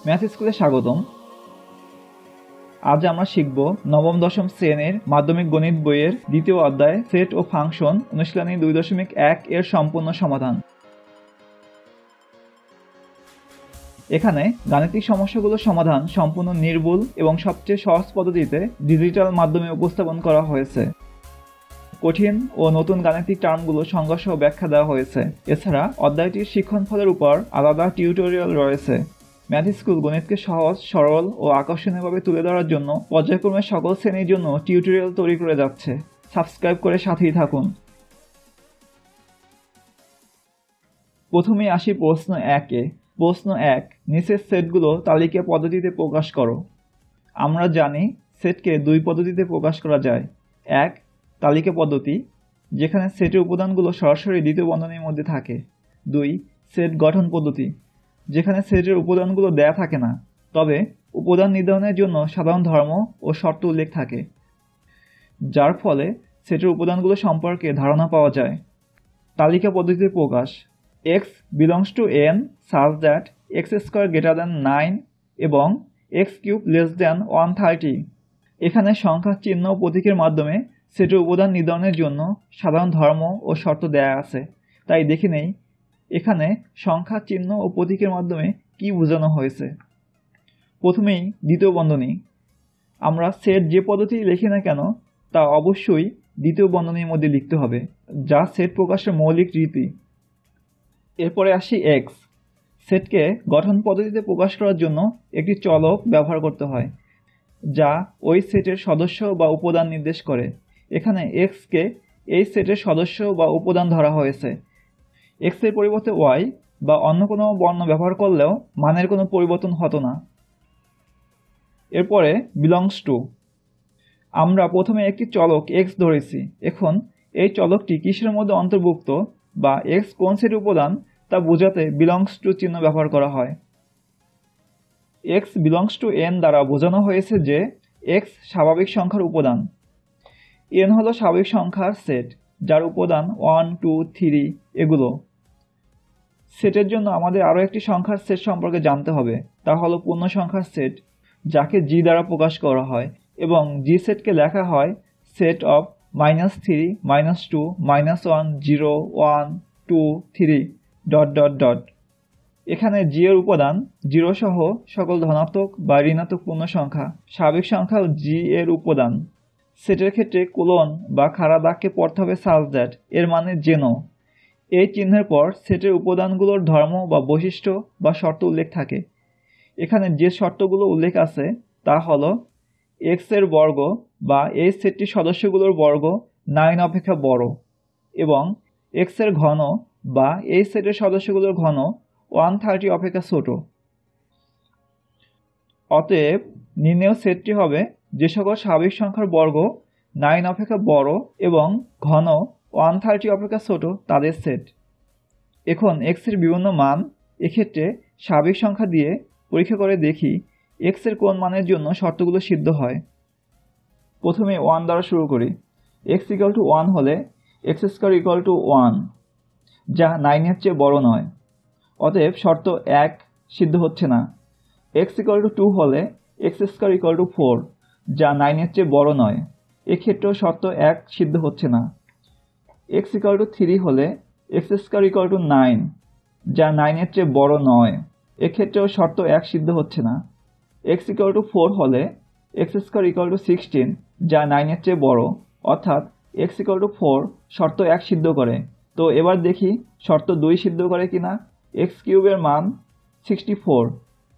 Math স্কুলে স্বাগতম। আজ আমরা শিখব নবম দশম শ্রেণীর মাধ্যমিক গণিত বইয়ের দ্বিতীয় অধ্যায় সেট ও ফাংশন অনুশীলনী 2.1 এর সম্পূর্ণ সমাধান। এখানে গাণিতিক সমস্যাগুলোর সমাধান সম্পূর্ণ নির্ভুল এবং সবচেয়ে সহজ পদ্ধতিতে ডিজিটাল মাধ্যমে উপস্থাপন করা হয়েছে। কঠিন ও নতুন গাণিতিক টার্মগুলো সংজ্ঞা সহ ব্যাখ্যা দেওয়া হয়েছে। এছাড়া অধ্যায়টির শিক্ষণফলের উপর আলাদা টিউটোরিয়াল রয়েছে। ম্যাথ স্কুল গণিতকে সহজ, সরল ও আকর্ষণীয়ভাবে তুলে ধরার জন্য পর্যায়ক্রমে সকল শ্রেণীর জন্য টিউটোরিয়াল তৈরি করে যাচ্ছে। সাবস্ক্রাইব করে সাথেই থাকুন। প্রথমে আসি প্রশ্ন 1-এ। প্রশ্ন 1, নিচের সেটগুলো তালিকা পদ্ধতিতে প্রকাশ করো। আমরা জানি সেটকে দুই পদ্ধতিতে প্রকাশ করা যায়। 1, তালিকা পদ্ধতি, যেখানে সেটের উপাদানগুলো সরাসরি দ্বিতীয় বন্ধনীর মধ্যে থাকে। 2, সেট গঠন পদ্ধতি, যেখানে সেটের উপাদানগুলো দেয়া থাকে না, তবে উপাদান নির্ধারণের জন্য সাধারণ ধর্ম ও শর্ত উল্লেখ থাকে, যার ফলে সেটের উপাদানগুলো সম্পর্কে ধারণা পাওয়া যায়। তালিকা পদ্ধতিতে প্রকাশ। x belongs to n such that x square greater than 9 এবং x cube less than 130। এখানে সংখ্যা, চিহ্ন ও প্রতীকের মাধ্যমে সেটের উপাদান নির্ধারণের জন্য সাধারণ ধর্ম ও শর্ত দেয়া আছে। তাই দেখে নেই এখানে সংখ্যা, চিহ্ন ও প্রতীকের মাধ্যমে কি বোঝানো হয়েছে। প্রথমেই দ্বিতীয় বন্ধনী। আমরা সেট যে পদ্ধতি লিখি না কেন তা অবশ্যই দ্বিতীয় বন্ধনীর মধ্যে লিখতে হবে, যা সেট প্রকাশের মৌলিক রীতি। এরপরে আসি x। সেটকে গঠন পদ্ধতিতে প্রকাশ করার জন্য একটি চলক ব্যবহার করতে হয়, যা ওই সেটের সদস্য বা উপাদান নির্দেশ করে। এখানে x কে এই সেটের সদস্য বা উপাদান ধরা হয়েছে। x এর পরিবর্তে y বা অন্য কোনো বর্ণ ব্যবহার করলেও মানের কোনো পরিবর্তন হতো না। এরপরে belongs to। আমরা প্রথমে একটি চলক x ধরেছি। এখন এই চলকটি কিসের মধ্যে অন্তর্ভুক্ত বা x কোন সেটের উপাদান তা বোঝাতে belongs to চিহ্ন ব্যবহার করা হয়। x belongs to n দ্বারা বোঝানো হয়েছে যে x স্বাভাবিক সংখ্যার উপাদান। n হলো স্বাভাবিক সংখ্যার সেট, যার উপাদান 1, 2, 3 এগুলো। সেটের জন্য আমাদের আরও একটি সংখ্যার সেট সম্পর্কে জানতে হবে, তা হলো পূর্ণ সংখ্যার সেট, যাকে g দ্বারা প্রকাশ করা হয়, এবং g সেটকে লেখা হয় সেট অফ -3, -2, -1, 0, 1, 2, 3 ... এখানে g এর উপাদান 0 সহ সকল ধনাত্মক বা ঋণাত্মক পূর্ণ সংখ্যা। স্বাভাবিক সংখ্যাও g এর উপাদান। সেটের ক্ষেত্রে কোলন বা খাড়া দাগকে পড়তে হবে such that, এর মানে যেন। এই চিহ্নের পর সেটের উপাদানগুলোর ধর্ম বা বৈশিষ্ট্য বা শর্ত উল্লেখ থাকে। এখানে যে শর্তগুলো উল্লেখ আছে তা হলো x এর বর্গ বা এই সেটটির সদস্যগুলোর বর্গ 9 অপেক্ষা বড়, এবং x এর ঘন বা এই সেটের সদস্যগুলোর ঘন 130 অপেক্ষা ছোট। অতএব নির্ণেয় সেটটি হবে যে সকল স্বাভাবিক সংখ্যার বর্গ 9 অপেক্ষা বড় এবং ঘন 130 অপেক্ষা ছোট তাদের সেট। এখন x এর বিভিন্ন মান, এক্ষেত্রে স্বাভাবিক সংখ্যা দিয়ে পরীক্ষা করে দেখি x এর কোন মানের জন্য শর্তগুলো সিদ্ধ হয়। প্রথমে 1 দ্বারা শুরু করি। x = 1 হলে x² = 1, যা 9 এর চেয়ে বড় নয়, অতএব শর্ত 1 সিদ্ধ হচ্ছে না। x = 2 হলে x² = 4, যা 9 এর চেয়ে বড় নয়, এক্ষেত্রেও শর্ত 1 সিদ্ধ হচ্ছে না। x = 3 হলে x² = 9, যা 9 এর চেয়ে বড় নয়, এক্ষেত্রেও শর্ত 1 সিদ্ধ হচ্ছে না। x = 4 হলে x² = 16, যা 9 এর চেয়ে বড়, অর্থাৎ x = 4 শর্ত 1 সিদ্ধ করে। তো এবার দেখি শর্ত 2 সিদ্ধ করে কিনা। x³ এর মান 64,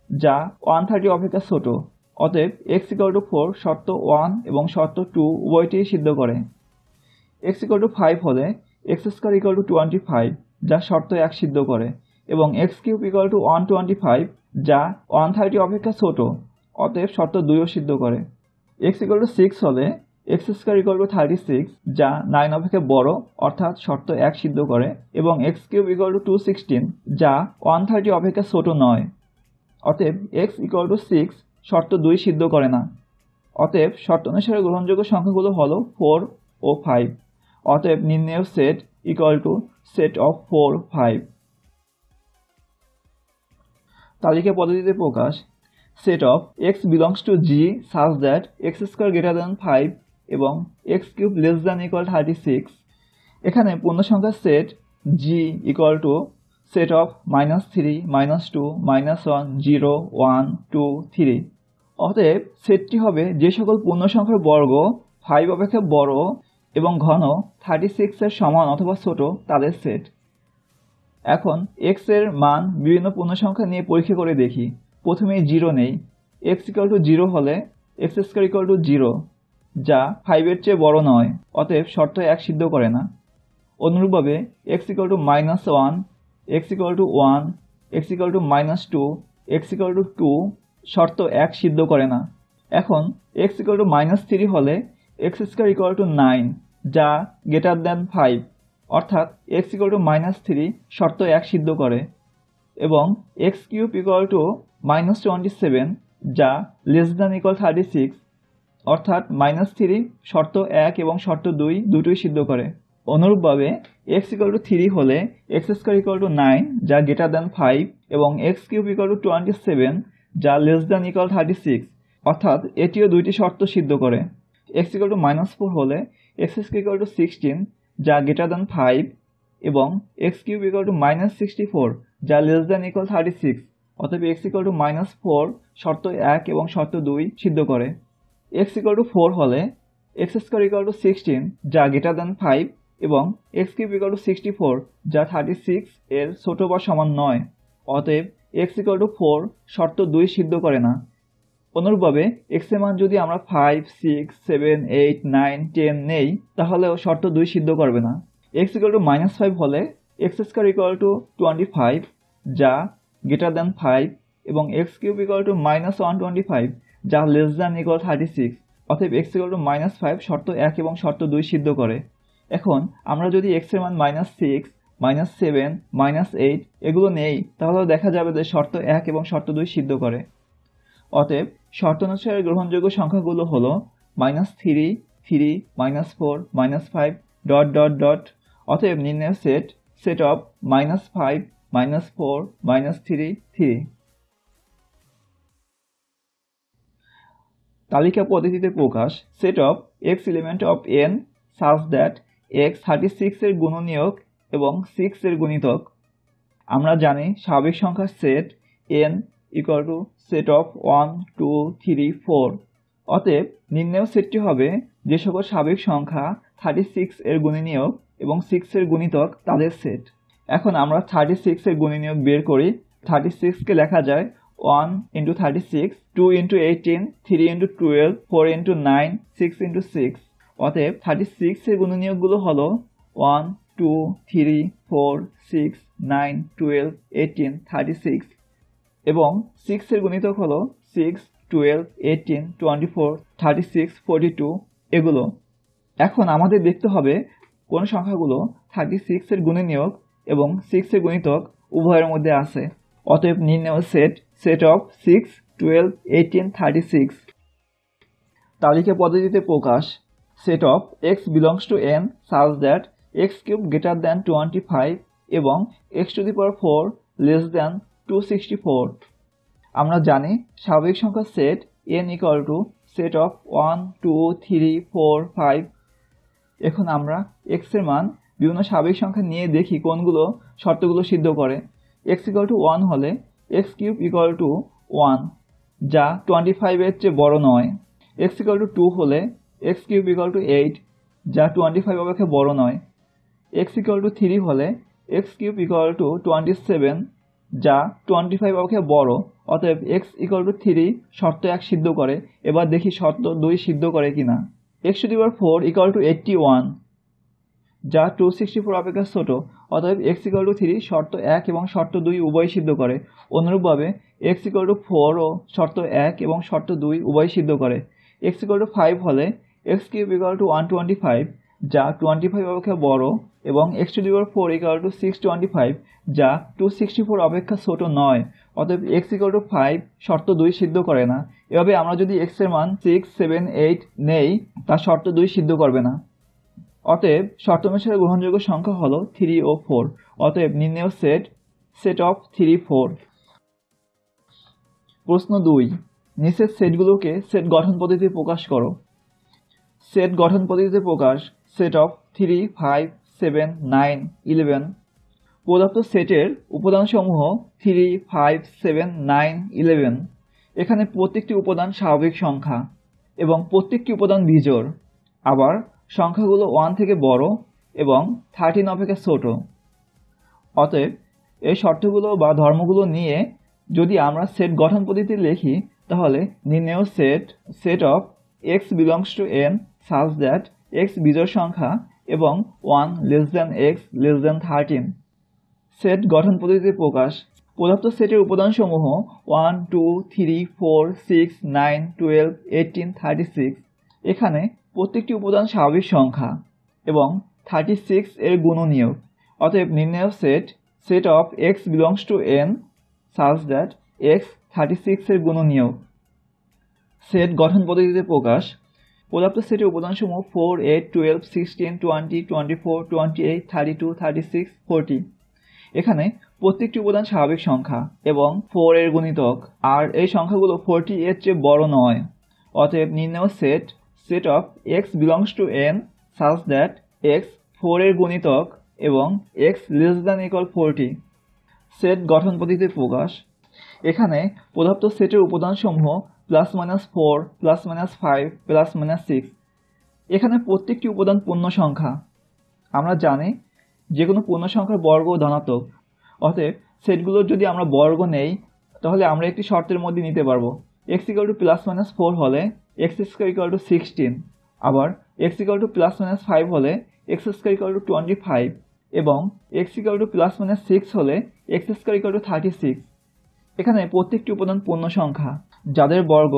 যা 130 অপেক্ষা ছোট, অতএব x = 4 শর্ত 1 এবং শর্ত 2 উভয়টিই সিদ্ধ করে। x = 5 হলে x² = 25, যা শর্ত 1 সিদ্ধ করে, এবং x³ = 125, যা 130 অপেক্ষা ছোট, অতএব শর্ত 2ও সিদ্ধ করে। x = 6 হলে x² = 36, যা 9 অপেক্ষা বড়, অর্থাৎ শর্ত 1 সিদ্ধ করে, এবং x³ = 216, যা 130 অপেক্ষা ছোট নয়, অতএব x = 6 শর্ত 2 সিদ্ধ করে না। অতএব শর্ত অনুসারে গ্রহণযোগ্য সংখ্যাগুলো হলো 4 ও 5, অতএব নির্ণেয় সেট সেট অফ 4, 5। তালিকা পদ্ধতিতে প্রকাশ। set of x belongs to G such that x square greater than 5 এবং x cube less than equal 36। এখানে পূর্ণসংখ্যার set G equal to set of -3, -2, -1, 0, 1, 2, 3। অতএব সেটটি হবে যে সকল পূর্ণসংখ্যার বর্গ 5 অপেক্ষা বড় এবং ঘন 36 এর সমান অথবা ছোট তাদের সেট। এখন x এর মান বিভিন্ন পূর্ণসংখ্যা নিয়ে পরীক্ষা করে দেখি। প্রথমেই 0 নেই। x = 0 হলে x স্কয়ার = 0, যা 5 এর চেয়ে বড় নয়, অতএব শর্ত 1 সিদ্ধ করে না। অনুরূপভাবে x = -1, x = 1, x = -2, x = 2 শর্ত 1 সিদ্ধ করে না। এখন x = -3 হলে x স্কয়ার = 9, যা গ্রেটার দ্যান 5, অর্থাৎ x = -3 শর্ত 1 সিদ্ধ করে, এবং x কিউব = -27, যা লেস দ্যান ইকুয়াল 36, অর্থাৎ -3 শর্ত 1 এবং শর্ত 2 দুটোই সিদ্ধ করে। অনুরূপভাবে x = 3 হলে x স্কয়ার = 9, যা গ্রেটার দ্যান 5, এবং x কিউব = 27, যা লেস দ্যান ইকুয়াল 36, অর্থাৎ এটিও দুইটি শর্ত সিদ্ধ করে। x = -4 হলে x স্কয়ার = 16, যা গ্রেটার দ্যান 5, এবং x কিউব = -64, যা লেস দ্যান ইকুয়াল 36, অতএব x = -4 শর্ত 1 এবং শর্ত 2 সিদ্ধ করে। x = 4 হলে x স্কয়ার = 16, যা গ্রেটার দ্যান 5, এবং x কিউব = 64, যা 36 এর ছোট বা সমান নয়, অতএব x = 4 শর্ত 2 সিদ্ধ করে না। অনুরূপভাবে x এর মান যদি আমরা 5, 6, 7, 8, 9, 10 নেই, তাহলেও শর্ত 2 সিদ্ধ করবে না। x = -5 হলে x স্কয়ার = 25, যা গ্রেটার দ্যান 5, এবং x কিউব = -125, যা লেস দ্যান ইকুয়াল 36, অতএব x = -5 শর্ত 1 এবং শর্ত 2 সিদ্ধ করে। এখন আমরা যদি x এর মান -6, -7, -8 এগুলো নেই, তাহলেও দেখা যাবে যে শর্ত 1 এবং শর্ত 2 সিদ্ধ করে। অতএব শর্ত অনুসারে গ্রহণযোগ্য সংখ্যাগুলো হলো -3, 3, -4, -5, ... অতএব নির্ণয় সেট অফ -5, -4, -3, 3। তালিকা পদ্ধতিতে প্রকাশ set of x element of n such that x 36 এর গুণনীয়ক এবং 6 এর গুণিতক। আমরা জানি স্বাভাবিক সংখ্যার সেট n = set of 1, 2, 3, 4। অতএব নির্ণেয় সেটটি হবে যে সকল স্বাভাবিক সংখ্যা 36 এর গুণনীয়ক এবং 6 এর গুণিতক তাদের সেট। এখন আমরা 36 এর গুণনীয়ক বের করি। 36 কে লেখা যায় 1 × 36, 2 × 18, 3 × 12, 4 × 9, 6 × 6। অতএব 36 এর গুণনীয়কগুলো হলো 1, 2, 3, 4, 6, 9, 12, 18, 36, এবং 6 এর গুণিতক হলো 6, 12, 18, 24, 36, 42 এগুলো। এখন আমাদের দেখতে হবে কোন সংখ্যাগুলো 36 এর গুণনীয়ক এবং 6 এর গুণিতক উভয়ের মধ্যে আছে। অতএব নির্ণেয় সেট অফ 6, 12, 18, 36। তালিকা পদ্ধতিতে প্রকাশ set of x belongs to n such that x cube greater than 25 এবং x⁴ less than 264। আমরা জানি স্বাভাবিক সংখ্যার সেট n = set of 1, 2, 3, 4, 5। এখন আমরা x এর মান বিভিন্ন স্বাভাবিক সংখ্যা নিয়ে দেখি কোনগুলো শর্তগুলো সিদ্ধ করে। x = 1 হলে x কিউব = 1, যা 25 এর চেয়ে বড় নয়। x = 2 হলে x কিউব = 8, যা 25 অপেক্ষা বড় নয়। x = 3 হলে x কিউব = 27, যা 25 অপেক্ষা বড়, অতএব x = 3 শর্ত 1 সিদ্ধ করে। এবার দেখি শর্ত 2 সিদ্ধ করে কিনা। x⁴ = 81, যা 264 অপেক্ষা ছোট, অতএব x = 3 শর্ত 1 এবং শর্ত 2 উভয় সিদ্ধ করে। অনুরূপভাবে x = 4 ও শর্ত 1 এবং শর্ত 2 উভয় সিদ্ধ করে। x = 5 হলে x কিউব = 125, যা 25 অপেক্ষা বড়, এবং x⁴ = 625, যা 264 অপেক্ষা ছোট নয়, অতএব x = 5 শর্ত 2 সিদ্ধ করে না। এভাবে আমরা যদি x এর মান 6, 7, 8 নেই, তা শর্ত 2 সিদ্ধ করবে না। অতএব শর্ত অনুসারে গ্রহণযোগ্য সংখ্যা হলো 3 ও 4। অতএব নির্ণেয় সেট অফ 3, 4। প্রশ্ন 2, নিচের সেটগুলোকে সেট গঠন পদ্ধতিতে প্রকাশ করো। সেট গঠন পদ্ধতিতে প্রকাশ: সেট অফ 3, 5, 7, 9, 11। প্রদত্ত সেটের উপাদানসমূহ 3, 5, 7, 9, 11। এখানে প্রত্যেকটি উপাদান স্বাভাবিক সংখ্যা এবং প্রত্যেকটি উপাদান বিজোড়। আবার সংখ্যাগুলো 1 থেকে বড় এবং 13 অপেক্ষা ছোট। অতএব এই শর্তগুলো বা ধর্মগুলো নিয়ে যদি আমরা সেট গঠন পদ্ধতি লিখি তাহলে নির্ণেয় set of x belongs to n such that x বিজোড় সংখ্যা এবং 1 less than x less than 13। Set গঠন পদ্ধতিতে প্রকাশ: প্রদত্ত সেটের উপাদানসমূহ 1, 2, 3, 4, 6, 9, 12, 18, 36। এখানে প্রত্যেকটি উপাদান স্বাভাবিক সংখ্যা এবং 36 এর গুণনীয়ক। অতএব নির্ণেয় set of x belongs to n such that x 36 এর গুণনীয়ক। সেট গঠন পদ্ধতিতে প্রকাশ: প্রদত্ত সেটের উপাদানসমূহ 4, 8, 12, 16, 20, 24, 28, 32, 36, 40। এখানে প্রত্যেকটি উপাদান স্বাভাবিক সংখ্যা এবং 4 এর গুণিতক, আর এই সংখ্যাগুলো 40 এর চেয়ে বড় নয়। অতএব নির্ণেয় set of x belongs to n such that x 4 এর গুণিতক এবং x less than equal 40। Set গঠন পদ্ধতিতে প্রকাশ: এখানে প্রদত্ত সেটের উপাদানসমূহ +-4, +-5, +-6। এখানে প্রত্যেকটি উপাদান পূর্ণ সংখ্যা। আমরা জানি যে কোনো পূর্ণ সংখ্যার বর্গ ধনাত্মক। অতএব সেটগুলোর যদি আমরা বর্গ নেই তাহলে আমরা একটি শর্তের মধ্যে নিতে পারবো। x = +-4 হলে x² = 16, আবার x = +-5 হলে x² = 25 এবং x = +-6 হলে x² = 36। এখানে প্রত্যেকটি উপাদান পূর্ণ সংখ্যা যাদের বর্গ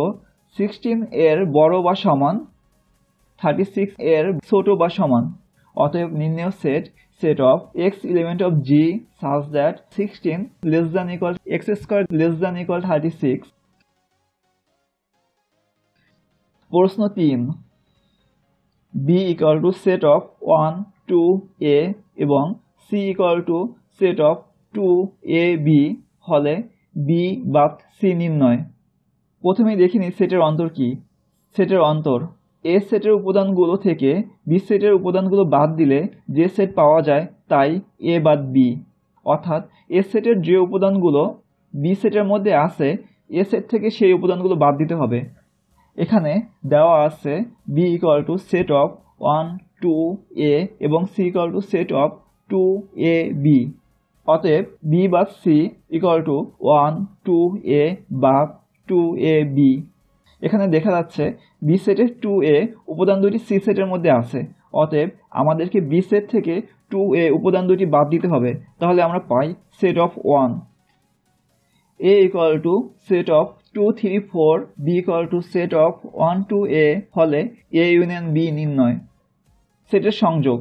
16 এর বড় বা সমান, 36 এর ছোট বা সমান। অতএব নির্ণেয় set of x element of G such that 16 less than equal x² less than equal 36। প্রশ্ন 3, b equal to set of 1, 2, a এবং c equal to set of 2, a, b হলে b বাদ c নির্ণয়। প্রথমেই দেখিনি সেটের অন্তর কি। সেটের অন্তর: এ সেটের উপাদানগুলো থেকে বি সেটের উপাদানগুলো বাদ দিলে যে সেট পাওয়া যায় তাই এ বাদ বি। অর্থাৎ এ সেটের যে উপাদানগুলো বি সেটের মধ্যে আছে এ সেট থেকে সেই উপাদানগুলো বাদ দিতে হবে। এখানে দেওয়া আছে b equal to set of 1, 2, a এবং c equal to set of 2, a, b। অতএব b বাদ c equal to 1, 2, a বাদ 2, a, b। এখানে দেখা যাচ্ছে বি সেটের 2a উপাদান দুটি সি সেটের মধ্যে আছে। অতএব আমাদেরকে বি সেট থেকে 2a উপাদান দুটি বাদ দিতে হবে। তাহলে আমরা পাই set of 1। a equal to set of 2, 3, 4, b equal to set of 1, 2, a হলে a ইউনিয়ন b নির্ণয়। সেটের সংযোগ: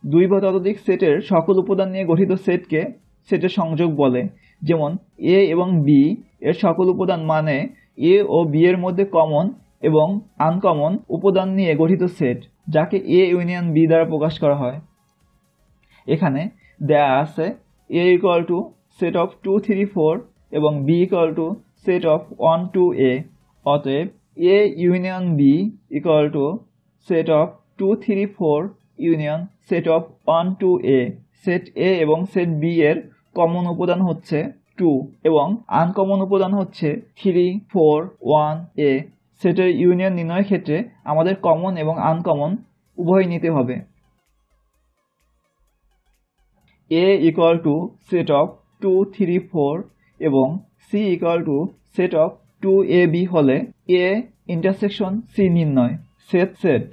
দুই বা ততোধিক সেটের সকল উপাদান নিয়ে গঠিত সেটকে সেটের সংযোগ বলে। যেমন a এবং b এর সকল উপাদান মানে a ও b এর মধ্যে কমন এবং আনকমন উপাদান নিয়ে গঠিত সেট, যাকে a ইউনিয়ন b দ্বারা প্রকাশ করা হয়। এখানে দেয়া আছে a equal to set of 2, 3, 4 এবং b equal to set of 1, 2, a। অতএব a union b equal to set of 2, 3, 4 union set of 1, 2, a। Set a এবং সেট b এর কমন উপাদান হচ্ছে 2 এবং আনকমন উপাদান হচ্ছে 3, 4, 1, a। সেটের ইউনিয়ন নির্ণয়ের ক্ষেত্রে আমাদের কমন এবং আনকমন উভয় নিতে হবে। a equal to set of 2, 3, 4 এবং c equal to set of 2ab হলে a ইন্টারসেকশন c নির্ণয়। সেট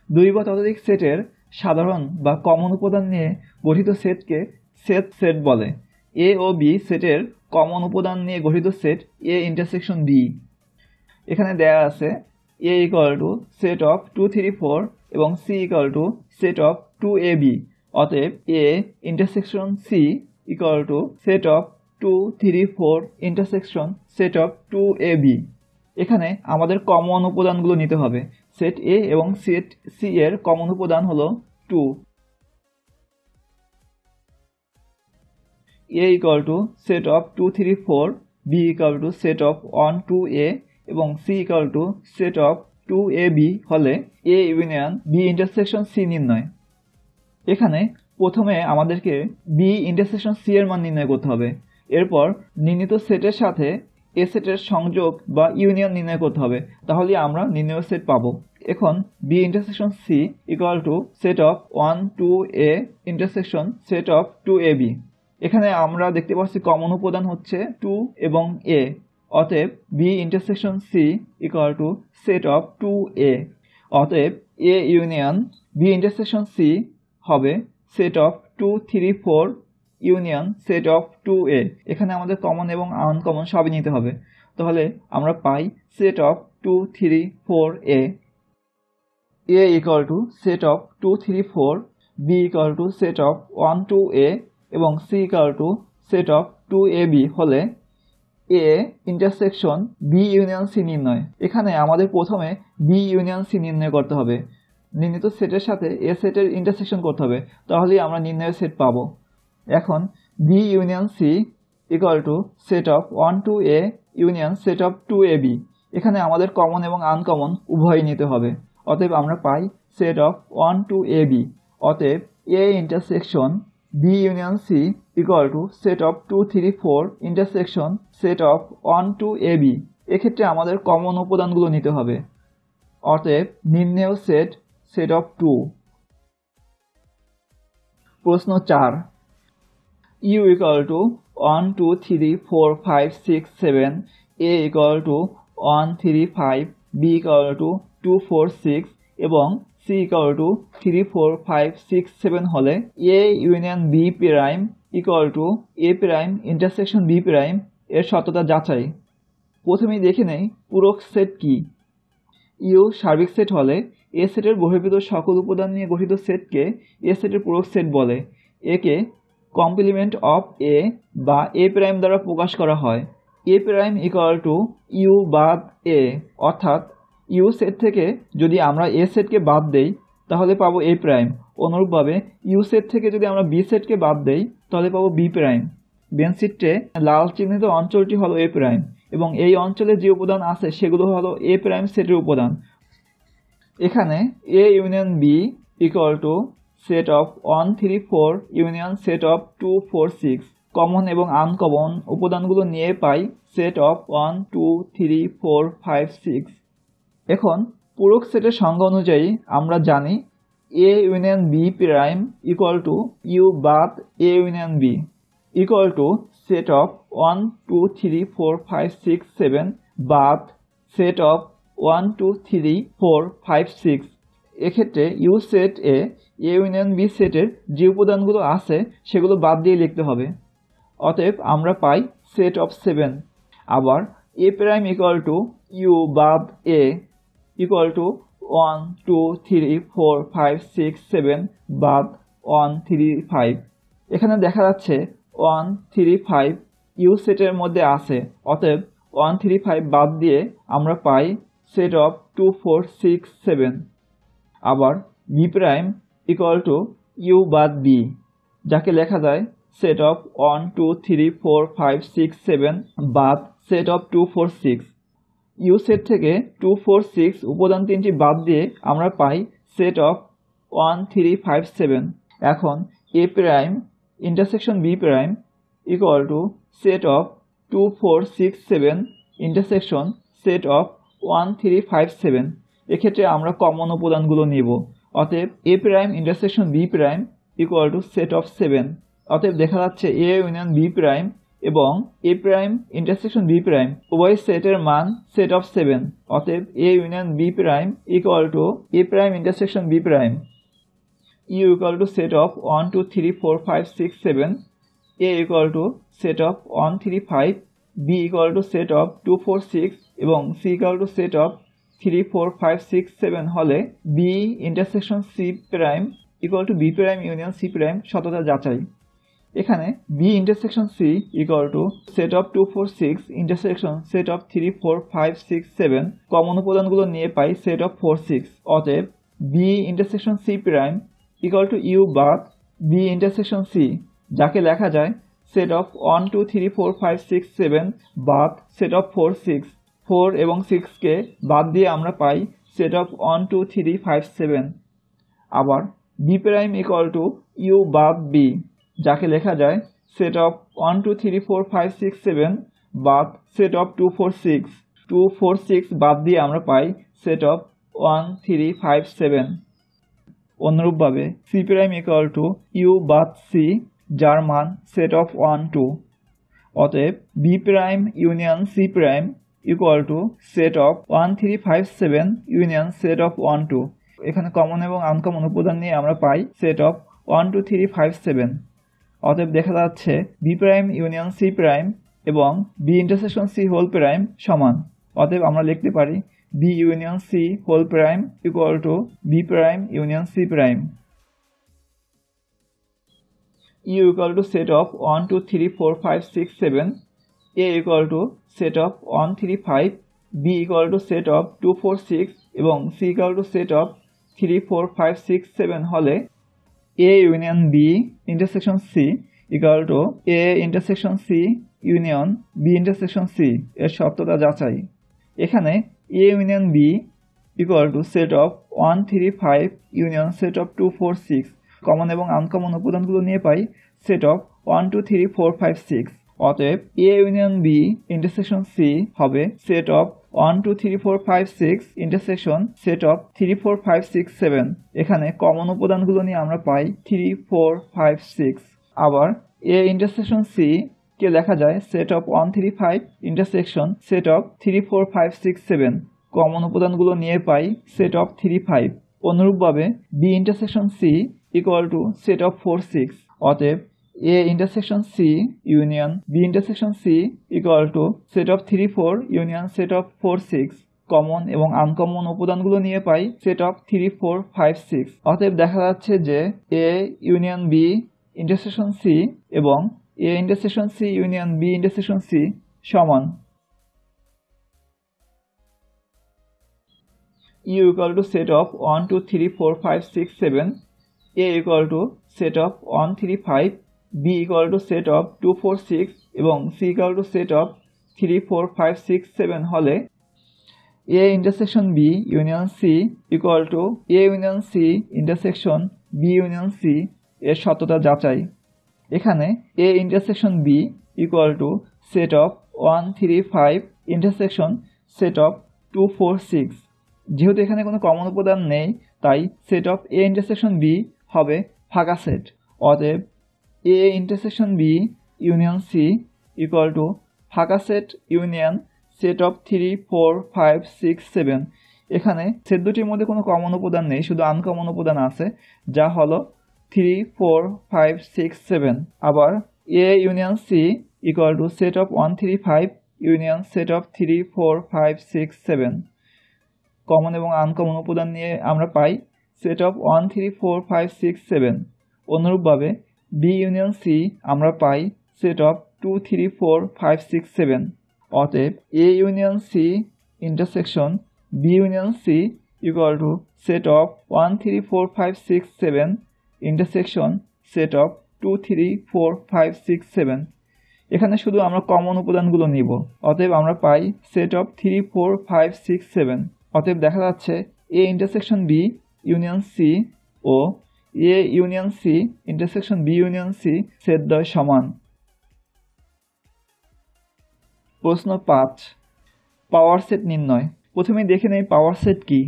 দুই বা ততোধিক সেটের সাধারণ বা কমন উপাদান নিয়ে গঠিত সেটকে সেট বলে। a ও b সেটের কমন উপাদান নিয়ে গঠিত সেট a ইন্টারসেকশন b। এখানে দেয়া আছে a equal to set of 2, 3, 4 এবং c equal to set of 2ab। অতএব a intersection c equal to set of 2, 3, 4 intersection set of 2ab। এখানে আমাদের কমন উপাদানগুলো নিতে হবে। সেট a এবং সেট c এর কমন উপাদান হলো 2। a equal to set of 2, 3, 4, b equal to set of 1, 2, a এবং C equal to set of 2ab হলে A union B intersection C নির্ণয়। এখানে প্রথমে আমাদেরকে বি ইন্টারসেকশন সি এর মান নির্ণয় করতে হবে। এরপর নির্ণীত সেটের সাথে এ সেটের সংযোগ বা ইউনিয়ন নির্ণয় করতে হবে, তাহলে আমরা নির্ণয় সেট পাবো। এখন B intersection C equal to set of 1 2a intersection set of 2ab। এখানে আমরা দেখতে পাচ্ছি কমন উপাদান হচ্ছে 2 এবং a, অতএব B intersection C equal to set of 2a। অতএব A union B intersection C হবে set of 2 3 4 union set of 2a। এখানে আমাদের কমন এবং আনকমন সবই নিতে হবে, তাহলে আমরা পাই set of 2 3 4a। a equal to set of 2 3 4, b equal to set of 1 2a এবং c equal to set of 2ab হলে a intersection B union C নির্ণয়। এখানে আমাদের প্রথমে বি ইউনিয়ন সি নির্ণয় করতে হবে। নির্ণীত সেটের সাথে এ সেটের ইন্টারসেকশন করতে হবে, তাহলেই আমরা নির্ণয়ের সেট পাবো। এখন B union C equal to set of 1 2a union set of 2ab। এখানে আমাদের কমন এবং আনকমন উভয়ই নিতে হবে, অতএব আমরা পাই সেট অফ 1 2ab। অতএব A intersection B union C equal to set of 2 3 4 intersection set of 1 2ab। এক্ষেত্রে আমাদের কমন উপাদানগুলো নিতে হবে, অতএব নির্ণেয় সেট সেট অফ 2। প্রশ্ন 4, U equal to 1 2 3 4 5 6 7, A equal to 1 3 5, B equal to 2 4 6 এবং সি ইকুয়াল টু 3 4 5 6 7 হলে A union B prime equal to A prime intersection B prime এর সত্যতা যাচাই। প্রথমেই দেখে নেই পূরক সেট কি। ইউ সার্বিক সেট হলে এ সেটের বহির্ভূত সকল উপাদান নিয়ে গঠিত সেটকে এ সেটের পূরক সেট বলে। একে কমপ্লিমেন্ট অফ এ বা এ প্রাইম দ্বারা প্রকাশ করা হয়। এ প্রাইম ইকুয়াল টু ইউ বাদ এ, অর্থাৎ ইউ সেট থেকে যদি আমরা এ সেটকে বাদ দেই তাহলে পাবো এ প্রাইম। অনুরূপভাবে ইউ সেট থেকে যদি আমরা বি সেটকে বাদ দেই তাহলে পাবো বি প্রাইম। বেনচিত্রে লাল চিহ্নিত অঞ্চলটি হলো এ প্রাইম এবং এই অঞ্চলে যে উপাদান আছে সেগুলো হলো এ প্রাইম সেটের উপাদান। এখানে A union B equal to set of 1 3 4 union set of 2 4 6। Common এবং আনকমন উপাদানগুলো নিয়ে পাই সেট অফ 1 2 3 4 5 6। এখন পূরক সেটের সংজ্ঞা অনুযায়ী আমরা জানি A union B prime equal to U বাদ A union B equal to set of 1 2 3 4 5 6 7 বাদ সেট অফ 1 2 3 4 5 6। এক্ষেত্রে U set A union B সেটের যে উপাদানগুলো আছে সেগুলো বাদ দিয়ে লিখতে হবে, অতএব আমরা পাই সেট অফ 7। আবার এ প্রাইম ইকুয়াল টু ইউ বাদ এ ইকুয়াল টু 1 2 3 4 5 6 7 বাদ 1 3 5। এখানে দেখা যাচ্ছে 1 3 5 ইউ সেটের মধ্যে আছে, অতএব 1 3 5 বাদ দিয়ে আমরা পাই সেট অফ 2 4 6 7। আবার B prime equal to U বাদ বি, যাকে লেখা যায় সেট অফ 1 2 3 4 5 6 7 বাদ সেট অফ 2 4 6। ইউ সেট থেকে 2 4 6 উপাদান তিনটি বাদ দিয়ে আমরা পাই সেট অফ 1 3 5 7। এখন A prime intersection B prime equal to set of 2 4 6 7 intersection set of 1 3 5 7। এক্ষেত্রে আমরা কমন উপাদানগুলো নিব, অতএব A prime intersection B prime equal to set of 7। অতএব দেখা যাচ্ছে এ ইউনিয়ন বি প্রাইম এবং A prime intersection B prime উভয় সেটের মান সেট অফ 7। অতএব A union B prime equal to A prime intersection B prime. U equal to set of 1 2 3 4 5 6 7, A equal to set of 1 3 5, B equal to set of 2 4 6 এবং C equal to set of 3 4 5 6 7 হলে B intersection C prime equal to B prime union C prime সত্যতা যাচাই। এখানে B intersection C equal to set of 2 4 6 intersection set of 3 4 5 6 7। Common উপাদানগুলো নিয়ে পাই set of 4 6। অতএব B intersection C prime equal to U বাদ B intersection C, যাকে লেখা যায় সেট অফ 1 2 3 4 5 6 7 বাদ সেট অফ 4 6। 4 এবং 6কে বাদ দিয়ে আমরা পাই সেট অফ 1 2 3 5 7। আবার B prime equal to U বাদ বি, যাকে লেখা যায় সেট অফ 1 2 3 4 5 6 7 বাদ সেট অফ 2 4 6। 2 4 6 বাদ দিয়ে আমরা পাই সেট অফ 1 3 5 7। অনুরূপভাবে C prime equal to U বাদ সি, যার মান সেট অফ 1 2। অতএব B prime union C prime equal to set of 1 3 5 7 union set of 1 2। এখানে কমন এবং আনকমন উপাদান নিয়ে আমরা পাই সেট অফ 1 2 3 5 7। অতএব দেখা যাচ্ছে B prime union C prime এবং B intersection C whole prime সমান। অতএব আমরা লিখতে পারি B union C whole prime equal to B prime union C prime. U equal to set of 1 2 3 4 5 6 7, A equal to set of 1 3 5, B equal to set of 2 4 6 এবং C equal to set of 3 4 5 6 7 হলে A union B intersection C equal to A intersection C union B intersection C এর সত্যতা যাচাই। এখানে A union B equal to set of 1 3 5 union set of 2 4 6। Common এবং uncommon উপাদানগুলো নিয়ে পাই set of 1 2 3 4 5 6। অতএব A union B intersection C হবে set of 1 2 3 4 5 6 intersection set of 3 4 5 6 7। এখানে কমন উপাদানগুলো নিয়ে আমরা পাই 3 4 5 6। আবার এ ইন্টারসেকশন সি কে লেখা যায় set of 1 3 5 intersection set of 3 4 5 6 7। Common উপাদানগুলো নিয়ে পাই সেট অফ 3 5। অনুরূপভাবে B intersection C equal to set of 4 6। অতএব A intersection C union B intersection C equal to set of 3 4 union set of 4 6। Common এবং uncommon উপাদানগুলো নিয়ে পাই set of 3 4 5 6। অতএব দেখা যাচ্ছে যে A union B intersection C এবং A intersection C union B intersection C সমান। U equal to set of 1 2 3 4 5 6 7, A equal to set of 1 3 5, B equal to set of 2 4 6 এবং C equal to set of 3 4 5 6 7 হলে A intersection B union C equal to A union C intersection B union C এর সত্যতা যাচাই। এখানে A intersection B equal to set of 1 3 5 intersection set of 2 4 6। যেহেতু এখানে কোনো common উপাদান নেই তাই set of A intersection B হবে ফাঁকা সেট। অতএব A intersection B union C equal to ফাঁকা সেট ইউনিয়ন সেট অফ 3 4 5 6 7। এখানে সেট দুটির মধ্যে কোনো কমন উপাদান নেই, শুধু আনকমন উপাদান আছে যা হলো 3 4 5 6 7। আবার A union C equal to set of 1 3 5 union set of 3 4 5 6 7। Common এবং আনকমন উপাদান নিয়ে আমরা পাই সেট অফ 1 3 4 5 6 7। অনুরূপভাবে বি ইউনিয়ন সি আমরা পাই সেট অফ 2 3 4 5 6 7। অতএব A union C intersection B union C equal to set of 1 3 4 5 6 7 intersection set of 2 3 4 5 6 7। এখানে শুধু আমরা কমন উপাদানগুলো নিব। অতএব আমরা পাই সেট অফ 3 4 5 6 7। অতএব দেখা যাচ্ছে A intersection B union C ও A union C intersection B union C set দ্বয় সমান। প্রশ্ন 5, পাওয়ার সেট নির্ণয়। প্রথমে দেখে নেই পাওয়ার সেট কি।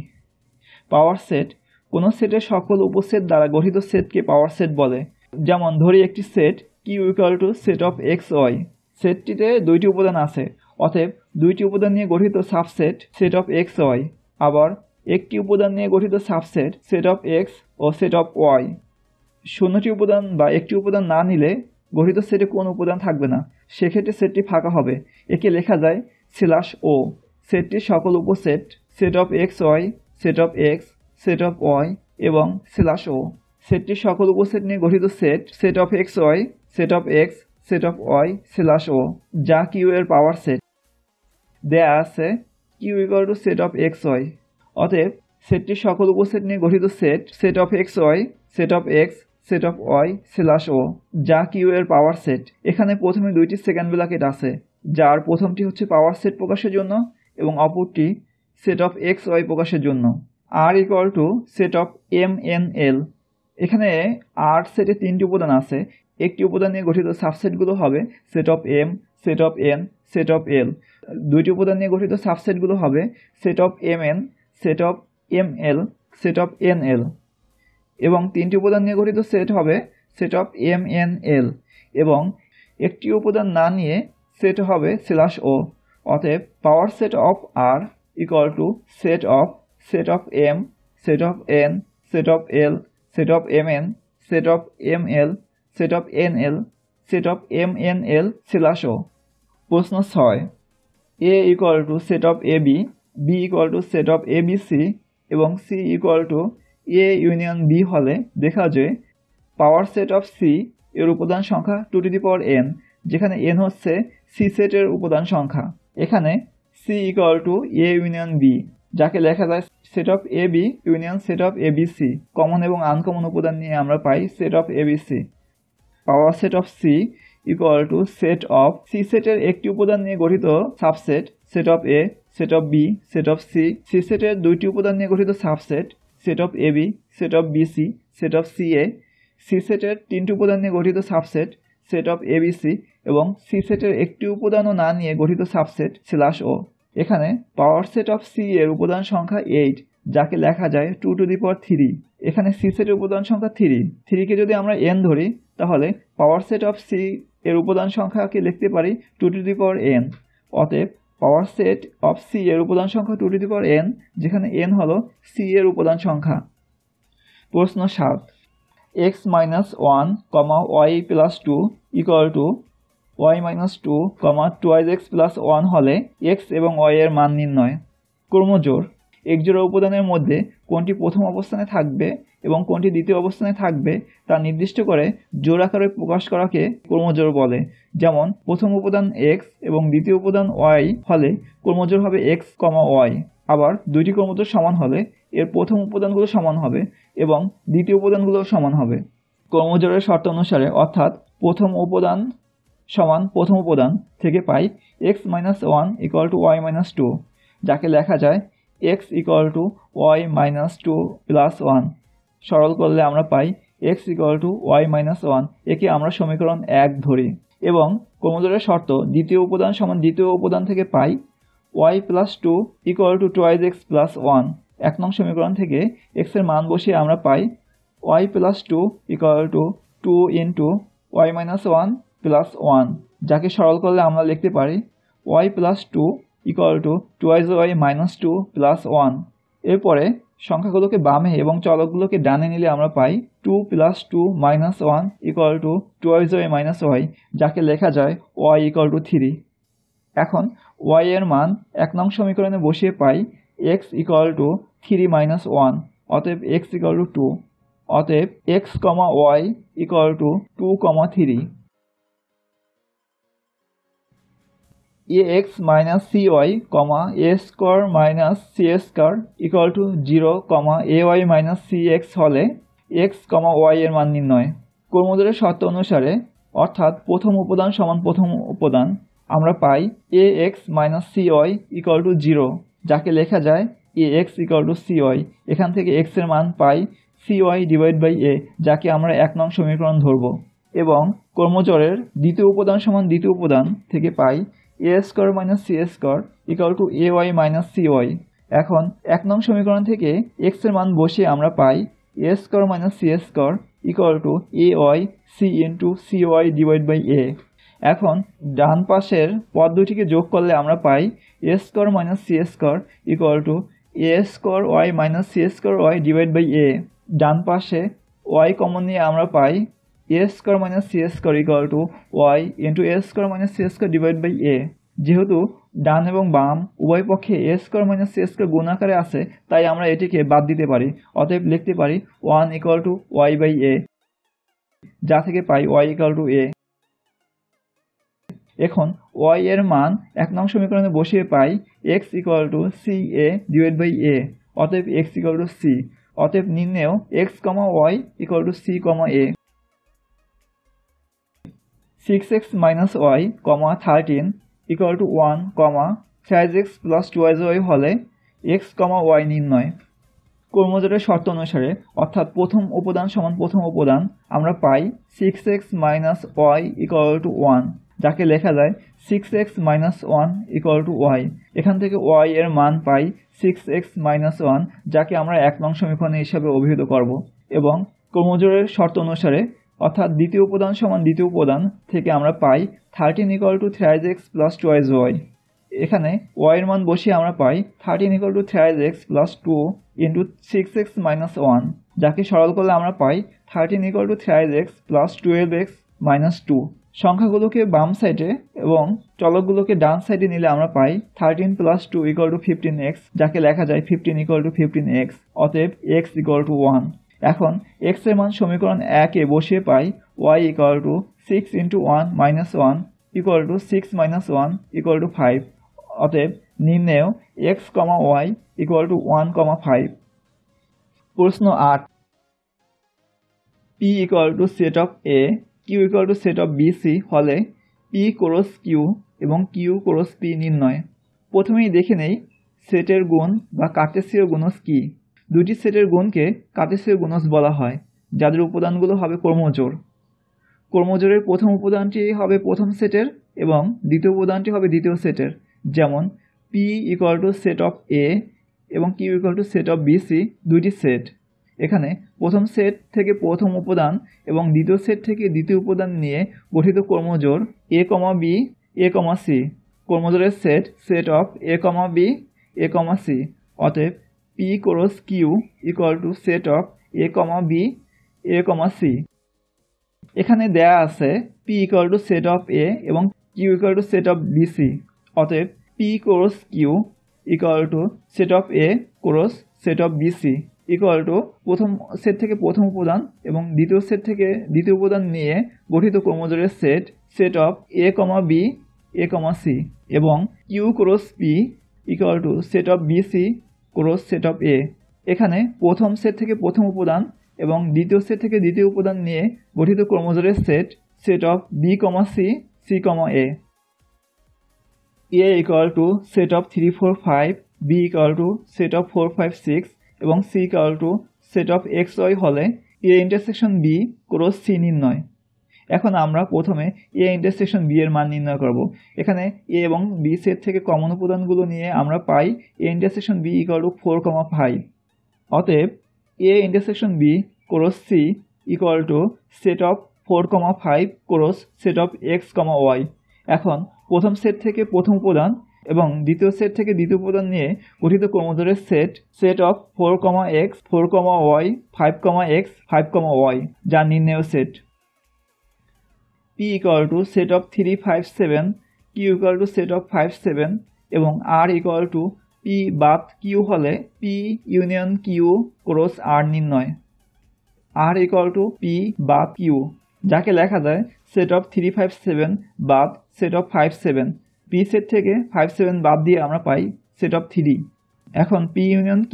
পাওয়ার সেট কোনো সেটের সকল উপসেট দ্বারা গঠিত সেটকে পাওয়ার সেট বলে। যেমন ধরি একটি set Q equal to set of X Y. সেটটিতে দুইটি উপাদান আছে, অতএব দুইটি উপাদান নিয়ে গঠিত subset set of X Y. আবার একটি উপাদান নিয়ে গঠিত সাবসেট সেট অফ এক্স ও সেট অফ ওয়াই। শূন্যটি উপাদান বা একটি উপাদান না নিলে গঠিত সেটে কোনো উপাদান থাকবে না, সেক্ষেত্রে সেটটি ফাঁকা হবে। একে লেখা যায় স্ল্যাশ ও। সেটটির সকল উপসেট set of X Y, set of X, set of Y এবং স্ল্যাশ ও। সেটটির সকল উপসেট নিয়ে গঠিত set set of X Y, set of X, set of Y slash O, যা কিউ এর পাওয়ার সেট। দেয়া আছে Q equal to set of X Y. অতএব সেটটির সকল উপসেট নিয়ে গঠিত set set of X Y, set of X, set of Y slash O, যা কিউ এর পাওয়ার সেট। এখানে প্রথমে দুইটি সেকেন্ড ব্র্যাকেট আছে, যার প্রথমটি হচ্ছে পাওয়ার সেট প্রকাশের জন্য এবং অপরটি সেট অফ এক্স ওয়াই প্রকাশের জন্য। R equal to set of M N L. এখানে আর সেটে তিনটি উপাদান আছে। একটি উপাদান নিয়ে গঠিত সাবসেটগুলো হবে set of M, set of N, set of L. দুইটি উপাদান নিয়ে গঠিত সাবসেটগুলো হবে set of M N, set of M L, set of N L. এবং তিনটি উপাদান নিয়ে গঠিত সেট হবে set of M N L. এবং একটি উপাদান না নিয়ে সেট হবে স্ল্যাশ ও। অতএব power set of R equal to set of M, set of N, set of L, set of M N, set of M L, set of N L, set of M N L slash O. প্রশ্ন 6, A equal to set of A B, B equal to set of A B C এবং C equal to A union B হলে দেখা যায় পাওয়ার set of C এর উপাদান সংখ্যা 2n, যেখানে n হচ্ছে সি সেটের উপাদান সংখ্যা। এখানে C equal to A union B, যাকে লেখা যায় set of A B union set of A B C. Common এবং আনকমন উপাদান নিয়ে আমরা পাই set of A B C. Power set of C equal to set of C সেটের একটি উপাদান নিয়ে গঠিত subset set of A, set of B, set of C. C সেটের দুইটি উপাদান নিয়ে গঠিত subset set of A B, set of B C, set of C A. C সেটের তিনটি উপাদান নিয়ে গঠিত subset set of A B C এবং সি সেটের একটি উপাদানও না নিয়ে গঠিত সাবসেট স্ল্যাশ ও। এখানে পাওয়ার সেট অফ সি এর উপাদান সংখ্যা 8, যাকে লেখা যায় 2^3। এখানে সি সেটের উপাদান সংখ্যা 3 কে যদি আমরা n ধরি তাহলে পাওয়ার সেট অফ সি এর উপাদান সংখ্যাকে লিখতে পারি 2n। অতএব পাওয়ার সেট অফ সি এর উপাদান সংখ্যা 2n, যেখানে n হলো সি এর উপাদান সংখ্যা। প্রশ্ন 7, x - 1, y + 2 equal to y - 2, 2x + 1 হলে x এবং y এর মান নির্ণয়। ক্রমজোড় একজোড়া উপাদানের মধ্যে কোনটি প্রথম অবস্থানে থাকবে এবং কোনটি দ্বিতীয় অবস্থানে থাকবে তা নির্দিষ্ট করে জোড় আকারে প্রকাশ করাকে ক্রমজোড় বলে। যেমন প্রথম উপাদান x এবং দ্বিতীয় উপাদান y হলে ক্রমজোড় হবে x, y। আবার দুইটি ক্রমজোড় সমান হলে এর প্রথম উপাদানগুলো সমান হবে এবং দ্বিতীয় উপাদানগুলো সমান হবে। ক্রমজোড়ের শর্ত অনুসারে, অর্থাৎ প্রথম উপাদান সমান প্রথম উপাদান থেকে পাই x - 1 = y - 2, যাকে লেখা যায় x = y - 2 + 1। সরল করলে আমরা পাই x = y - 1। একে আমরা সমীকরণ 1 ধরি। এবং ক্রমজোড়ের শর্ত দ্বিতীয় উপাদান সমান দ্বিতীয় উপাদান থেকে পাই y + 2 = 2x + 1। 1 নং সমীকরণ থেকে x এর মান বসিয়ে আমরা পাই y + 2 = 2 × y - 1 + 1, যাকে সরল করলে আমরা লিখতে পারি y + 2 = 2y - 2 + 1। এরপরে সংখ্যাগুলোকে বামে এবং চলকগুলোকে ডানে নিলে আমরা পাই 2 + 2 - 1 = 2y - y, যাকে লেখা যায় y = 3। এখন y এর মান 1 নং সমীকরণে বসিয়ে পাই x = 3 - 1, অতএব x = 2। অতএব x, y = 2, 3। ax - cy, a² - c² = 0, ay - cx হলে x, y এর মান নির্ণয়। ক্রমজোড়ের শর্ত অনুসারে, অর্থাৎ প্রথম উপাদান সমান প্রথম উপাদান, আমরা পাই ax - cy = 0, যাকে লেখা যায় ax = cy। এখান থেকে x এর মান পাই cy/a, যাকে আমরা 1 নং সমীকরণ ধরব। এবং ক্রমজোড়ের দ্বিতীয় উপাদান সমান দ্বিতীয় উপাদান থেকে পাই a² - c² = ay - cy। এখন 1 নং সমীকরণ থেকে x এর মান বসিয়ে আমরা পাই a² - c² = ay c × cy/a। এখন ডান পাশের পদ দুটিকে যোগ করলে আমরা পাই a² - c² = a² y - c²y/a। ডান পাশে y কমন নিয়ে আমরা পাই a² - c² y × a² - c²/a। যেহেতু ডান এবং বাম উভয় পক্ষে a² - c² গুণ আকারে আছে, তাই আমরা এটিকে বাদ দিতে পারি। অতএব লিখতে পারি 1 = y/a, যা থেকে পাই y = a। এখন y এর মান 1 নং সমীকরণে বসিয়ে পাই x = c/a, অতএব x = c। অতএব নির্ণেয় x, y = c, a। 6x - y, 13 = 1, 3x plus 2y হলে x, y নির্ণয়। কর্মজোড়ের শর্ত অনুসারে অর্থাৎ প্রথম উপাদান সমান প্রথম উপাদান আমরা পাই 6x minus y equal to 1, যাকে লেখা যায় 6x minus 1 equal to y। এখান থেকে y এর মান পাই 6x মাইনাস 1, যাকে আমরা 1 নং সমীকরণ হিসাবে অভিহিত করব। এবং কর্মজোড়ের শর্ত অনুসারে অর্থাৎ দ্বিতীয় উপাদান সমান দ্বিতীয় উপাদান থেকে আমরা পাই 13 equal to 3x plus 2y। এখানে y এর মান বসিয়ে আমরা পাই 13 equal to 3x plus 2 into 6x minus 1, যাকে সরল করলে আমরা পাই 13 equal to 3x plus 12x minus 2। সংখ্যাগুলোকে বাম সাইডে এবং চলকগুলোকে ডান সাইডে নিলে আমরা পাই 13 প্লাস 2 ইকুয়াল টু 15x, যাকে লেখা যায় 15 ইকুয়াল টু 15x। অতএব x ইকুয়াল টু 1। এখন x এর মান সমীকরণ 1 এ বসিয়ে পাই y equal to 6 into 1 minus 1 equal to 6 minus 1 equal to 5। অতএব নির্ণেয় x, y ইকুয়াল টু 1, 5। প্রশ্ন 8, p equal to set of a, q equal to set of bc হলে p cross q এবং q cross p নির্ণয়। প্রথমেই দেখে নেই সেটের গুণ বা কার্টেসীয় গুণজ কি। দুটি সেটের গুণকে কার্টেসীয় গুণজ বলা হয়, যাদের উপাদানগুলো হবে কর্মজোড়। কর্মজোড়ের প্রথম উপাদানটি হবে প্রথম সেটের এবং দ্বিতীয় উপাদানটি হবে দ্বিতীয় সেটের। যেমন p equal to set of a এবং q equal to set of bc দুইটি সেট। এখানে প্রথম সেট থেকে প্রথম উপাদান এবং দ্বিতীয় সেট থেকে দ্বিতীয় উপাদান নিয়ে গঠিত কর্মজোড় a, b, a, c। কর্মজোড়ের set set of a, b, a, c। অতএব p cross q equal to set of a, b, a, c। এখানে দেয়া আছে p equal to set of a এবং q equal to set of bc। অতএব p cross q equal to set of a cross set of bc equal to প্রথম set থেকে প্রথম উপাদান এবং দ্বিতীয় সেট থেকে দ্বিতীয় উপাদান নিয়ে গঠিত কর্মজোড়ের set set of a, b, a, c এবং q cross p equal to set of bc cross set of a। এখানে প্রথম সেট থেকে প্রথম উপাদান এবং দ্বিতীয় সেট থেকে দ্বিতীয় উপাদান নিয়ে গঠিত কর্মজোড়ের set set of b, c, c, a। a equal to set of 3, 4, 5, b equal to set of 4, 5, 6 এবং c equal to set of xy হলে a intersection b cross c নির্ণয়। এখন আমরা প্রথমে a ইন্টারসেকশন b এর মান নির্ণয় করব। এখানে a এবং b সেট থেকে কমন উপাদানগুলো নিয়ে আমরা পাই a intersection b equal two 4, 5। অতএব a intersection b cross c equal to set of 4, 5 cross set of x, y। এখন প্রথম সেট থেকে প্রথম উপাদান এবং দ্বিতীয় সেট থেকে দ্বিতীয় উপাদান নিয়ে গঠিত কর্মজোড়ের set set of 4, x, 4, y, 5, x, 5, y যা নির্ণেয় set. p equal to set of 3, 5, 7, q equal to set of 5, 7 এবং r ইকুয়াল টু p বাদ q হলে p union q cross r নির্ণয়। r ইকুয়াল টু p বাদ q, যাকে লেখা যায় সেট অফ 3, 5, 7 বাদ সেট অফ 5, 7। p সেট থেকে 5, 7 বাদ দিয়ে আমরা পাই সেট অফ 3। এখন p union q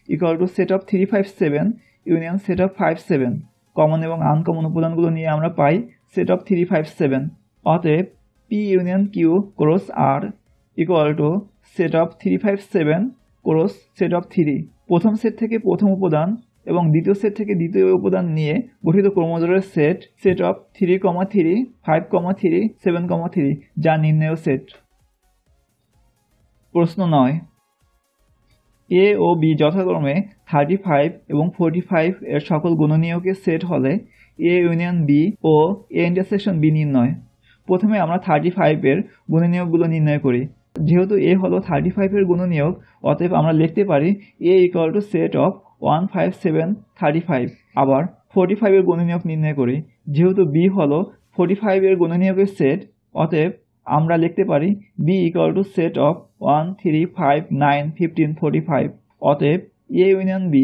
equal to set of 3, 5, 7 union set of 5, 7। Common এবং আনকমন উপাদানগুলো নিয়ে আমরা পাই সেট অফ 3, 5, 7। অতএব p union q cross r equal to set of 3, 5, 7 cross set of 3। প্রথম সেট থেকে প্রথম উপাদান এবং দ্বিতীয় সেট থেকে দ্বিতীয় উপাদান নিয়ে গঠিত কর্মজোড়ের সেট সেট অফ 3, 3, 5, 3, 7, 3 যা নির্ণেয় সেট। প্রশ্ন 9, a ও b যথাক্রমে 35 এবং 45 এর সকল গুণনীয়কের সেট হলে a ইউনিয়ন b ও a ইন্টারসেকশন b নির্ণয়। প্রথমে আমরা 35 এর গুণনীয়কগুলো নির্ণয় করি। যেহেতু a হলো 35 এর গুণনীয়ক, অতএব আমরা লিখতে পারি a equal to set of 1, 5, 7, 35। আবার 45 এর গুণনীয়ক নির্ণয় করি। যেহেতু b হলো 45 এর গুণনীয়কের সেট, অতএব আমরা লিখতে পারি b equal to set of 1, 3, 5, 9, 15, 45। অতএব a union b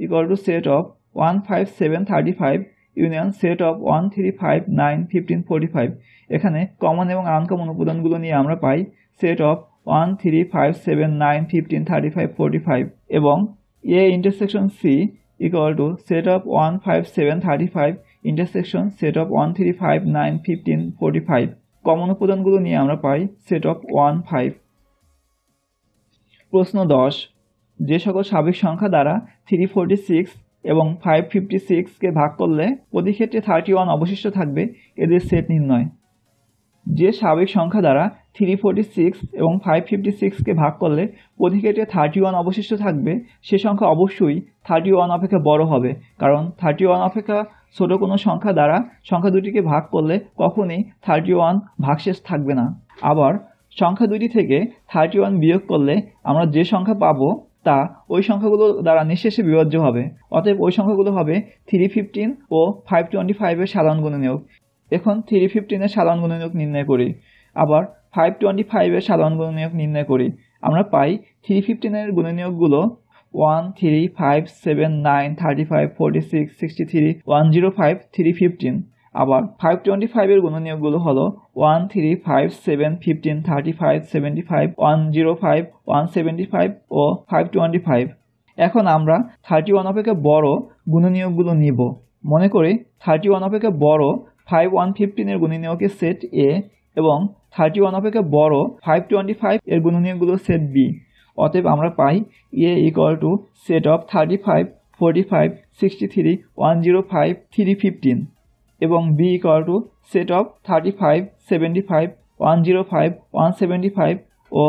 equal to set of 1, 5, 7, 35 union set of 1, 3, 5, 9, 15, 45। এখানে কমন এবং আনকমন উপাদানগুলো নিয়ে আমরা পাই সেট অফ 1, 3, 5, 7, 9, 15, 35, 45 এবং a intersection c equal to set of 1, 5, 7, 35 intersection set of 1, 3, 5, 9, 15, 45। Common উপাদানগুলো নিয়ে আমরা পাই সেট অফ 1, 5। প্রশ্ন 10, যে সকল স্বাভাবিক সংখ্যা দ্বারা 346 এবং 556কে ভাগ করলে প্রতি ক্ষেত্রে 31 অবশিষ্ট থাকবে এদের সেট নির্ণয়। যে স্বাভাবিক সংখ্যা দ্বারা 346 এবং 556কে ভাগ করলে প্রতি ক্ষেত্রে 31 অবশিষ্ট থাকবে সে সংখ্যা অবশ্যই 31 অপেক্ষা বড় হবে, কারণ 31 অপেক্ষা ছোট কোনো সংখ্যা দ্বারা সংখ্যা দুটিকে ভাগ করলে কখনোই 31 ভাগশেষ থাকবে না। আবার সংখ্যা দুটি থেকে 31 বিয়োগ করলে আমরা যে সংখ্যা পাবো তা ওই সংখ্যাগুলো দ্বারা নিঃশেষে বিভাজ্য হবে। অতএব ওই সংখ্যাগুলো হবে 315 ও 525 এর সাধারণ গুণনীয়ক। এখন 315 এর সাধারণ গুণনীয়ক নির্ণয় করি, আবার 525 এর সাধারণ গুণনীয়ক নির্ণয় করি। আমরা পাই 315 এর গুণনীয়কগুলো 1, 3, 5, 7, 9, 35, 46, 63, 105, 315। আবার 525 এর গুণনীয়কগুলো হলো 1, 3, 5, 7, 15, 35, 75, 105, 175 ও 525। এখন আমরা 31 অপেক্ষা বড় গুণনীয়কগুলো নিব। মনে করি 31 অপেক্ষা বড় 5115 এর গুণনীয়কের সেট A এবং 31 অপেক্ষা বড় 525 এর গুণনীয়কগুলো সেট B। অতএব আমরা পাই A equal to set of 35, 45, 63, 105, 315 এবং B equal to set of 35, 75, 105, 175 ও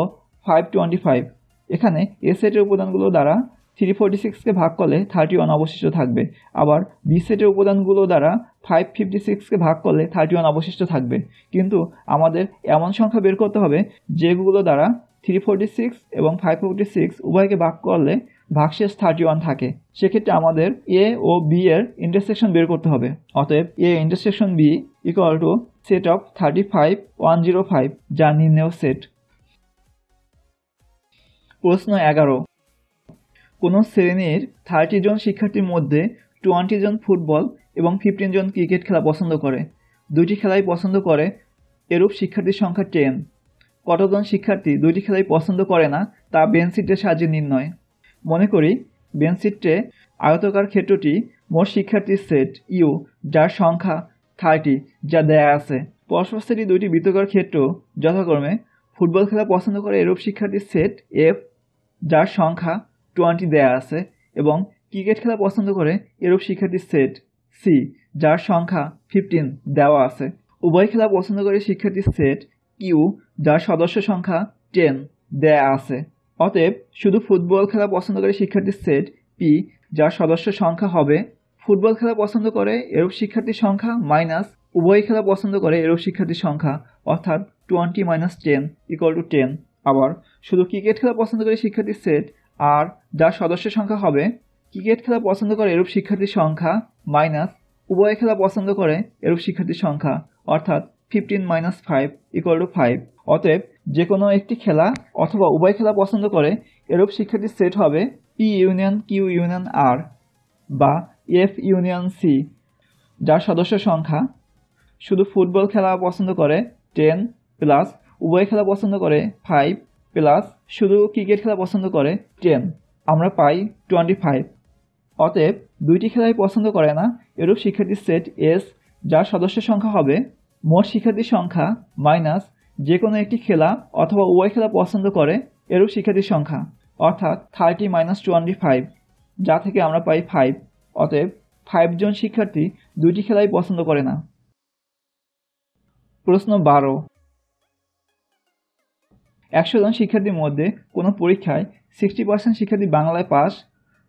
525। এখানে A সেটের উপাদানগুলো দ্বারা 346কে ভাগ করলে 31 অবশিষ্ট থাকবে, আবার B সেটের উপাদানগুলো দ্বারা 556কে ভাগ করলে 31 অবশিষ্ট থাকবে। কিন্তু আমাদের এমন সংখ্যা বের করতে হবে যেগুলো দ্বারা 346 এবং 556 উভয়কে ভাগ করলে ভাগশেষ 31 থাকে। সেক্ষেত্রে আমাদের A ও B এর ইন্টারসেকশন বের করতে হবে। অতএব A intersection B equal to set of 35, 105 যা নির্ণেয় সেট। প্রশ্ন 11, কোনো শ্রেণীর 30 জন শিক্ষার্থীর মধ্যে 20 জন ফুটবল এবং 15 জন ক্রিকেট খেলা পছন্দ করে। দুইটি খেলাই পছন্দ করে, এরূপ শিক্ষার্থীর সংখ্যা 10। কতজন শিক্ষার্থী দুইটি খেলাই পছন্দ করে না তা বেনচিত্রের সাহায্যে নির্ণয়। মনে করি বেনচিত্রে আয়তাকার ক্ষেত্রটি মোট শিক্ষার্থীর সেট ইউ যার সংখ্যা 30 যা দেয়া আছে। পরস্পরস্থিত দুইটি বৃত্তাকার ক্ষেত্র যথাক্রমে ফুটবল খেলা পছন্দ করে এরূপ শিক্ষার্থীর সেট এফ যার সংখ্যা 20 দেয়া আছে এবং ক্রিকেট খেলা পছন্দ করে এরূপ শিক্ষার্থীর সেট সি যার সংখ্যা 15 দেওয়া আছে। উভয় খেলা পছন্দ করে শিক্ষার্থীর সেট কিউ যার সদস্য সংখ্যা 10 দেয়া আছে। অতএব শুধু ফুটবল খেলা পছন্দ করে শিক্ষার্থীর সেট পি যার সদস্য সংখ্যা হবে ফুটবল খেলা পছন্দ করে এরূপ শিক্ষার্থীর সংখ্যা মাইনাস উভয় খেলা পছন্দ করে এরূপ শিক্ষার্থীর সংখ্যা, অর্থাৎ 20 - 10 ইকুয়াল টু 10। আবার শুধু ক্রিকেট খেলা পছন্দ করে শিক্ষার্থীর সেট আর যার সদস্য সংখ্যা হবে ক্রিকেট খেলা পছন্দ করে এরূপ শিক্ষার্থীর সংখ্যা মাইনাস উভয় খেলা পছন্দ করে এরূপ শিক্ষার্থীর সংখ্যা, অর্থাৎ 15 - 5 ইকুয়াল টু 5। অতএব যে কোনো একটি খেলা অথবা উভয় খেলা পছন্দ করে এরূপ শিক্ষার্থীর সেট হবে পি ইউনিয়ন কিউ ইউনিয়ন আর বা এফ ইউনিয়ন সি যার সদস্য সংখ্যা শুধু ফুটবল খেলা পছন্দ করে 10 প্লাস উভয় খেলা পছন্দ করে 5 প্লাস শুধু ক্রিকেট খেলা পছন্দ করে 10। আমরা পাই 25। অতএব দুইটি খেলাই পছন্দ করে না এরূপ শিক্ষার্থীর সেট এস যার সদস্য সংখ্যা হবে মোট শিক্ষার্থীর সংখ্যা মাইনাস যে কোনো একটি খেলা অথবা উভয় খেলা পছন্দ করে এরূপ শিক্ষার্থীর সংখ্যা, অর্থাৎ 30 - 25 যা থেকে আমরা পাই 5। অতএব 5 জন শিক্ষার্থী দুইটি খেলাই পছন্দ করে না। প্রশ্ন 12, 100 জন শিক্ষার্থীর মধ্যে কোনো পরীক্ষায় 60% শিক্ষার্থী বাংলায় পাস,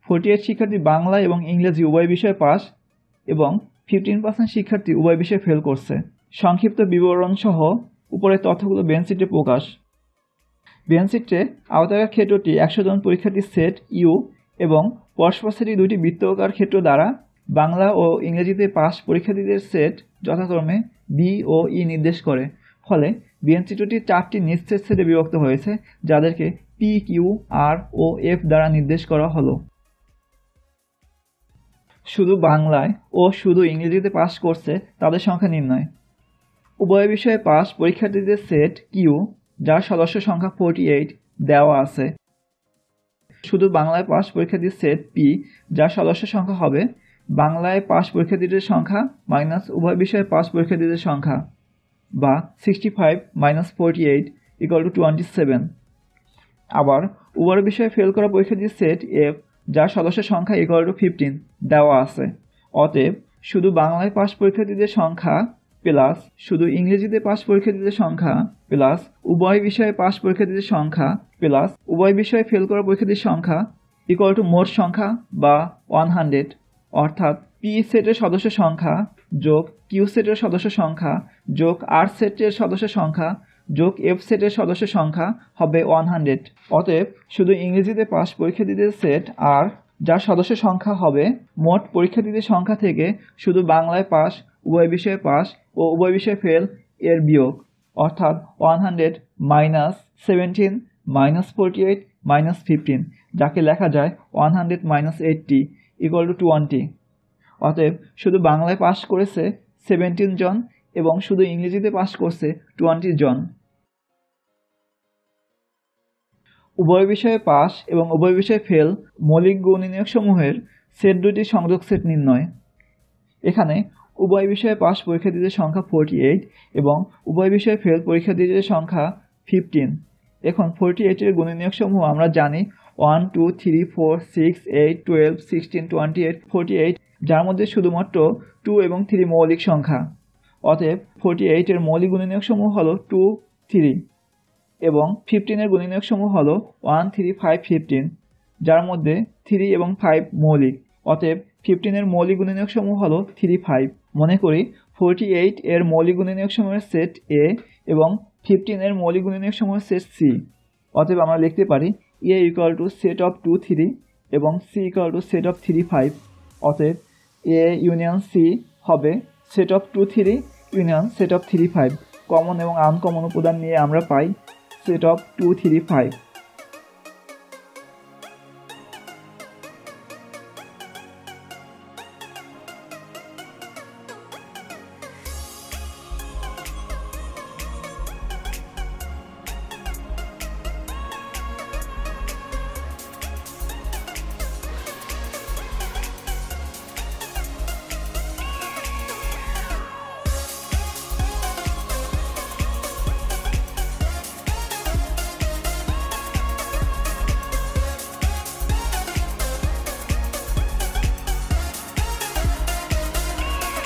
48 শিক্ষার্থী বাংলা এবং ইংরেজি উভয় বিষয়ে পাস এবং 15% শিক্ষার্থী উভয় বিষয়ে ফেল করছে। সংক্ষিপ্ত বিবরণ সহ উপরের তথ্যগুলো বেনচিত্রে প্রকাশ। বেনচিত্রে আওতাকার ক্ষেত্রটি 100 জন পরীক্ষার্থীর সেট ইউ এবং পরস্পরস্থিত দুইটি বৃত্তাকার ক্ষেত্র দ্বারা বাংলা ও ইংরেজিতে পাস পরীক্ষার্থীদের সেট যথাক্রমে বি ও ই নির্দেশ করে। ফলে বেনচিত্রটি 4টি নিশ্চিত সেটে বিভক্ত হয়েছে যাদেরকে পি কিউ আর ও এফ দ্বারা নির্দেশ করা হলো। শুধু বাংলায় ও শুধু ইংরেজিতে পাস করছে তাদের সংখ্যা নির্ণয়। উভয় বিষয়ে পাস পরীক্ষার্থীদের সেট কিউ যার সদস্য সংখ্যা 48 দেওয়া আছে। শুধু বাংলায় পাস পরীক্ষার্থীর সেট পি যার সদস্য সংখ্যা হবে বাংলায় পাস পরীক্ষার্থীদের সংখ্যা মাইনাস উভয় বিষয়ে পাস পরীক্ষার্থীদের সংখ্যা বা 65 - 48 ইকুয়াল টু 27। আবার উভয় বিষয়ে ফেল করা পরীক্ষার্থীর সেট এফ যার সদস্য সংখ্যা ইকুয়াল টু 15 দেওয়া আছে। অতএব শুধু বাংলায় পাস পরীক্ষার্থীদের সংখ্যা প্লাস শুধু ইংরেজিতে পাস পরীক্ষার্থীদের সংখ্যা প্লাস উভয় বিষয়ে পাস পরীক্ষার্থীদের সংখ্যা প্লাস উভয় বিষয়ে ফেল করা পরীক্ষার্থীর সংখ্যা ইকুয়াল টু মোট সংখ্যা বা 100, অর্থাৎ পি সেটের সদস্য সংখ্যা যোগ কিউ সেটের সদস্য সংখ্যা যোগ আর সেটের সদস্য সংখ্যা যোগ এফ সেটের সদস্য সংখ্যা হবে 100। অতএব শুধু ইংরেজিতে পাস পরীক্ষার্থীদের সেট আর যার সদস্য সংখ্যা হবে মোট পরীক্ষার্থীদের সংখ্যা থেকে শুধু বাংলায় পাস, উভয় বিষয়ে পাস ও উভয় বিষয়ে ফেল এর বিয়োগ, অর্থাৎ 100 মাইনাস 17 মাইনাস 48 মাইনাস 15, যাকে লেখা যায় 100 মাইনাস 80 ইকুয়াল টু 20। অতএব শুধু বাংলায় পাস করেছে 17 জন এবং শুধু ইংরেজিতে পাস করছে 20 জন। উভয় বিষয়ে পাস এবং উভয় বিষয়ে ফেল মৌলিক গুণনীয়ক সমূহের সেট দুটি সংযোগ সেট নির্ণয়। এখানে উভয় বিষয়ে পাস পরীক্ষার্থীদের সংখ্যা 48 এবং উভয় বিষয়ে ফেল পরীক্ষার্থীদের সংখ্যা 15। এখন 48 এর গুণনীয়ক সমূহ আমরা জানি 1, 2, 3, 4, 6, 8, 12, 16, 28, 48, যার মধ্যে শুধুমাত্র 2 এবং 3 মৌলিক সংখ্যা। অতএব 48 এর মৌলিক গুণনীয়ক সমূহ হলো 2, 3 এবং 15 এর গুণনীয়ক সমূহ হলো 1, 3, 5, 15, যার মধ্যে 3 এবং 5 মৌলিক। অতএব 15 এর মৌলিক গুণনীয়ক সমূহ হলো 3, 5। মনে করি 48 এর মৌলিক গুণনীয়ক সমূহের সেট এ এবং 15 এর মৌলিক গুণনীয়ক সমূহের সেট সি। অতএব আমরা লিখতে পারি A equal to set of 2, 3 এবং C equal to set of 3, 5। অতএব এ ইউনিয়ন সি হবে set of 2, 3 union set of 3, 5। Common এবং আনকমন উপাদান নিয়ে আমরা পাই সেট অফ 2, 3, 5।